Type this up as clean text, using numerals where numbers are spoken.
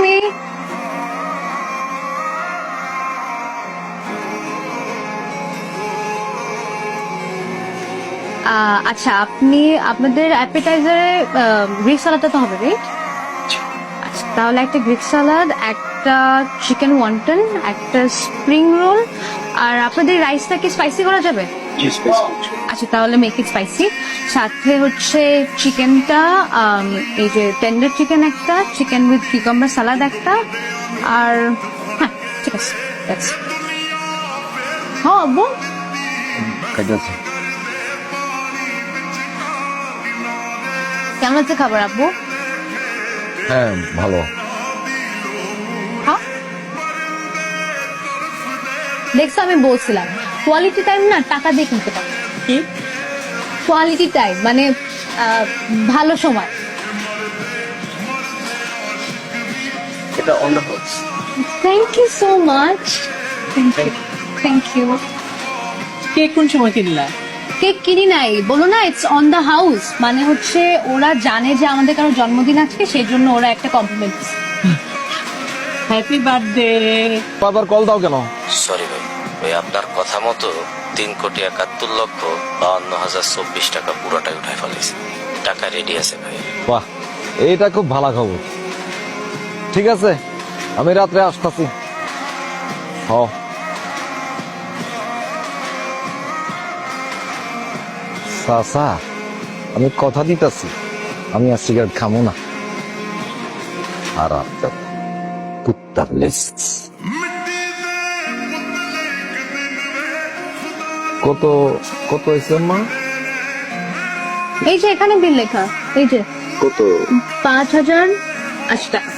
Me. আচ্ছা, আপনি আপনাদের অ্যাপেটাইজারে গ্রিক সালাদটা তো হবে, রাইট? আচ্ছা, তাহলে একটা গ্রিক সালাদ, একটা চিকেন ওয়ান্টন, একটা স্প্রিং রোল, আর আপনাদের রাইসটা কি স্পাইসি করা যাবে? আচ্ছা, তাহলে মেক ইট স্পাইসি। সাথে হচ্ছে চিকেনটা, এই যে টেন্ডার চিকেন একটা, চিকেন উইথ কিউকাম্বার সালাদ একটা, আর হ্যাঁ ঠিক আছে, হ্যাঁ আব্বু। কেমন আছে খাবার আব্বু? হ্যাঁ ভালো। হ্যাঁ, দেখছো আমি বলছিলাম কোয়ালিটি টাইম না টাকা দিয়ে কিনতে পারো। কি কোয়ালিটি টাইম মানে ভালো সময়। এটা on the house. Thank you so much. Thank you. কে কোন সময় কিনলা? কেক কিনি নাই, বলো না ইটস অন দ্য হাউস, মানে হচ্ছে ওরা জানে যে আমাদের কারো জন্মদিন আজকে, সেই জন্য ওরা একটা কমপ্লিমেন্ট দিচ্ছে। Happy birthday. বারবার কল দাও কেন? সরি ভাই, ওই আপনার কথা মতো 3,71,52,024 টাকা পুরোটাই উঠাই ফেলেছি। টাকা রেডি আছে ভাই। বাহ, এইটা খুব ভালো খবর। ঠিক আছে, আমি রাত্রে আসতেছি। চাচা, আমি কথা দিতেছি, আমি আর সিগারেট খামো না। আর আপনার কুত্তার লিস্ট কত কত হয়েছে মা? এই যে এখানে বিল লেখা, এই যে কত? 5,080 টাকা।